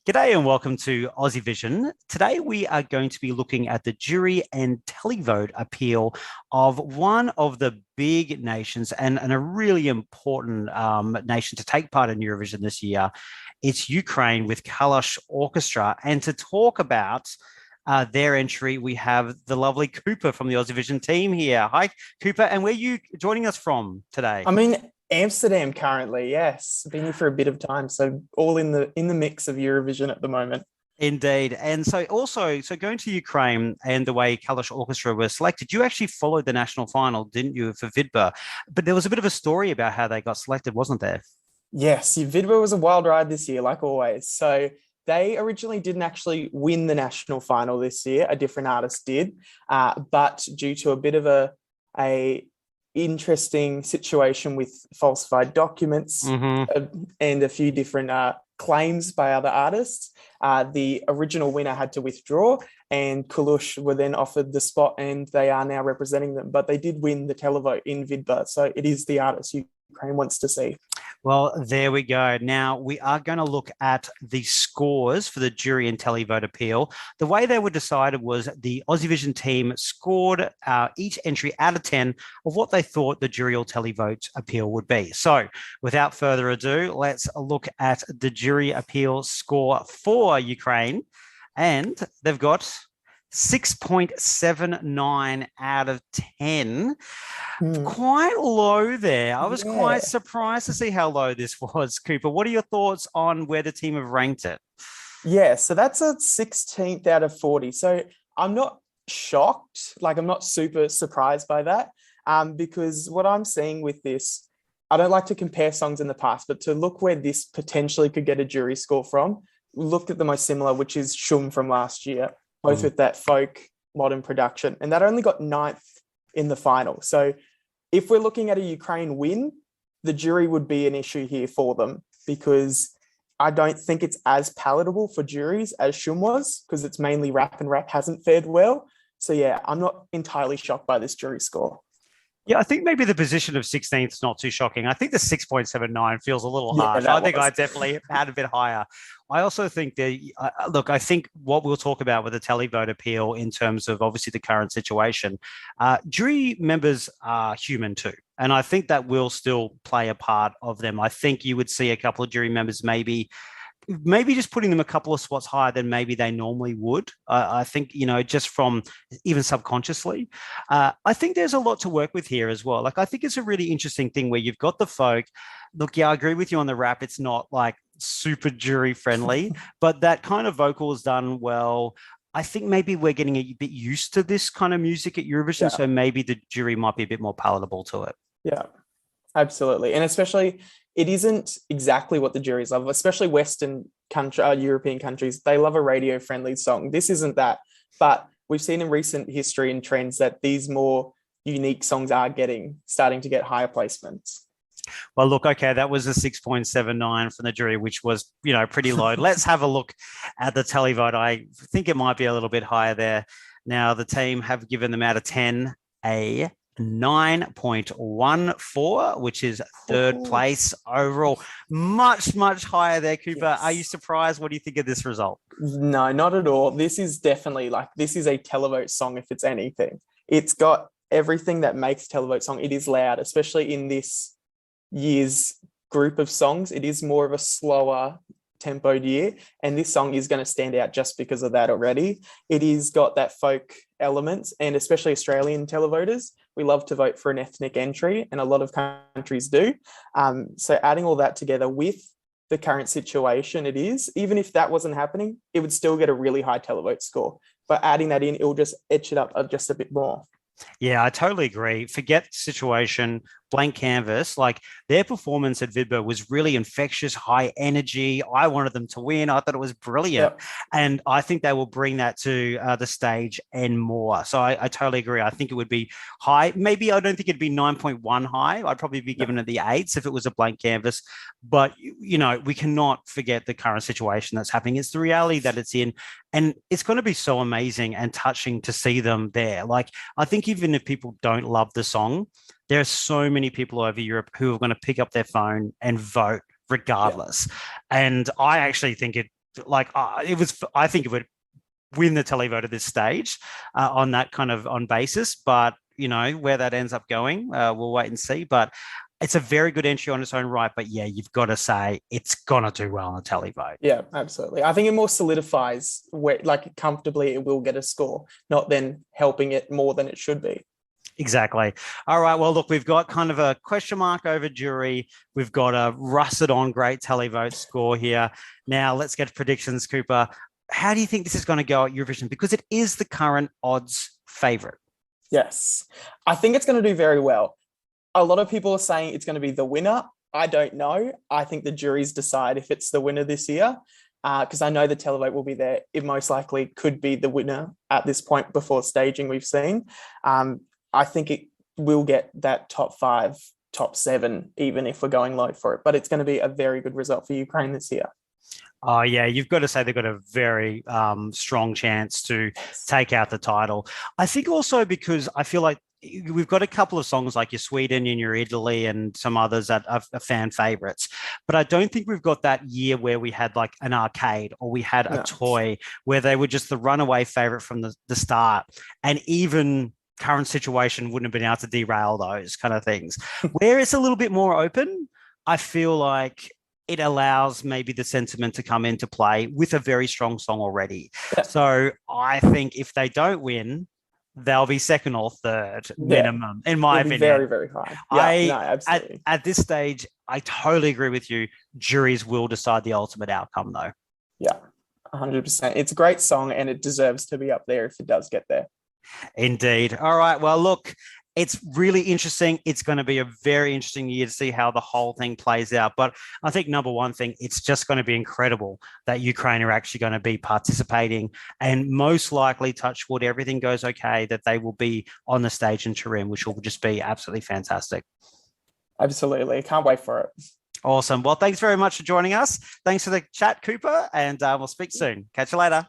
G'day and welcome to Aussievision. Today we are going to be looking at the jury and televote appeal of one of the big nations and a really important nation to take part in Eurovision this year. It's Ukraine with Kalush Orchestra. And to talk about their entry, we have the lovely Cooper from the Aussievision team here. Hi, Cooper. And where are you joining us from today? I'm in Amsterdam currently. Yes, been here for a bit of time, so all in the mix of Eurovision at the moment. Indeed. And so also, so going to Ukraine and the way Kalush Orchestra were selected, you actually followed the national final, didn't you, for Vidba? But there was a bit of a story about how they got selected, wasn't there? Yes, Vidva was a wild ride this year, like always. So they originally didn't actually win the national final this year. A different artist did, but due to a bit of a interesting situation with falsified documents Mm-hmm. and a few different claims by other artists. The original winner had to withdraw, and Kalush were then offered the spot, and they are now representing them. But they did win the televote in Vidba, so it is the artist Ukraine wants to see. Well, there we go. Now we are going to look at the scores for the jury and televote appeal. The way they were decided was the Aussievision team scored each entry out of 10 of what they thought the jury or televote appeal would be. So without further ado, let's look at the jury appeal score for Ukraine. And they've got 6.79 out of 10. Mm, Quite low there. I was quite yeah. surprised to see how low this was, Cooper. What are your thoughts on where the team have ranked it? Yeah, so that's a 16th out of 40. So I'm not shocked, like I'm not super surprised by that. Because what I'm seeing with this, I don't like to compare songs in the past, but to look where this potentially could get a jury score from, look at the most similar, which is Shum from last year, both Mm. with that folk modern production. And that only got ninth in the final. So if we're looking at a Ukraine win, the jury would be an issue here for them because I don't think it's as palatable for juries as Shum was because it's mainly rap and rap hasn't fared well. So yeah, I'm not entirely shocked by this jury score. Yeah, I think maybe the position of 16th is not too shocking. I think the 6.79 feels a little Yeah, harsh. I that think I was. definitely had a bit higher. I also think that, look, I think what we'll talk about with the televote appeal in terms of obviously the current situation, jury members are human too. And I think that will still play a part of them. I think you would see a couple of jury members maybe just putting them a couple of spots higher than maybe they normally would. I think, just from even subconsciously. I think there's a lot to work with here as well. Like, I think it's a really interesting thing where you've got the folk. Look, yeah, I agree with you on the rap. It's not like super jury friendly, but that kind of vocal is done well. I think maybe we're getting a bit used to this kind of music at Eurovision, Yeah, so maybe the jury might be a bit more palatable to it. yeah. Absolutely. And especially, it isn't exactly what the juries love, especially Western country, European countries. They love a radio friendly song. This isn't that. But we've seen in recent history and trends that these more unique songs are starting to get higher placements. Well, look, okay, that was a 6.79 from the jury, which was, pretty low. Let's have a look at the televote. I think it might be a little bit higher there. Now, the team have given them out of 10 a 9.14, which is third Oh, place overall. Much, much higher there, Cooper. Are you yes. surprised? What do you think of this result? No, not at all. This is definitely like this is a televote song if it's anything. It's got everything that makes televote song. It is loud, especially in this year's group of songs. It is more of a slower tempoed year, and this song is going to stand out just because of that already. It is got that folk element, and especially Australian televoters, we love to vote for an ethnic entry, and a lot of countries do. So adding all that together with the current situation, it is even if that wasn't happening, it would still get a really high televote score. But adding that in, it'll just etch it up just a bit more. Yeah, I totally agree. Forget the situation, blank canvas. Like their performance at Vidba was really infectious, high energy. I wanted them to win. I thought it was brilliant. Yeah, And I think they will bring that to the stage and more. So I totally agree. I think it would be high. Maybe I don't think it'd be 9.1 high. I'd probably be no, giving it the eights if it was a blank canvas. But, we cannot forget the current situation that's happening. It's the reality that it's in. And it's going to be so amazing and touching to see them there. Like, I think even if people don't love the song, there are so many people over Europe who are going to pick up their phone and vote yeah, regardless. And I actually think it like it was. I think it would win the televote at this stage on that kind of on basis. But where that ends up going, we'll wait and see. But it's a very good entry on its own right. But yeah, you've got to say it's gonna do well on the televote. Yeah, absolutely. I think it more solidifies where, like, comfortably it will get a score, not then helping it more than it should be. Exactly. All right. Well, look, we've got kind of a question mark over jury. We've got a rusted on great televote score here. Now let's get predictions, Cooper. How do you think this is going to go at Eurovision? Because it is the current odds favorite. Yes, I think it's going to do very well. A lot of people are saying it's going to be the winner. I don't know. I think the juries decide if it's the winner this year, because I know the televote will be there. It most likely could be the winner at this point before staging we've seen. I think it will get that top 5, top 7, even if we're going low for it. But it's going to be a very good result for Ukraine this year. Oh, yeah, you've got to say they've got a very strong chance to take out the title. I think also because I feel like we've got a couple of songs like your Sweden and your Italy and some others that are fan favorites, but I don't think we've got that year where we had like an arcade or we had a toy where they were just the runaway favorite from the start, and even current situation wouldn't have been able to derail those kind of things. Where it's a little bit more open, I feel like it allows maybe the sentiment to come into play with a very strong song already. Yeah. So I think if they don't win, they'll be second or third minimum, in my opinion. Very, very high. Yeah, absolutely. At this stage, I totally agree with you. Juries will decide the ultimate outcome, though. Yeah, 100%. It's a great song, and it deserves to be up there if it does get there. Indeed. All right. Well, look, it's really interesting. It's going to be a very interesting year to see how the whole thing plays out. But I think number one thing, it's just going to be incredible that Ukraine are actually going to be participating, and most likely, touch wood, everything goes okay, that they will be on the stage in Turin, which will just be absolutely fantastic. Absolutely. Can't wait for it. Awesome. Well, thanks very much for joining us. Thanks for the chat, Cooper, and we'll speak soon. Catch you later.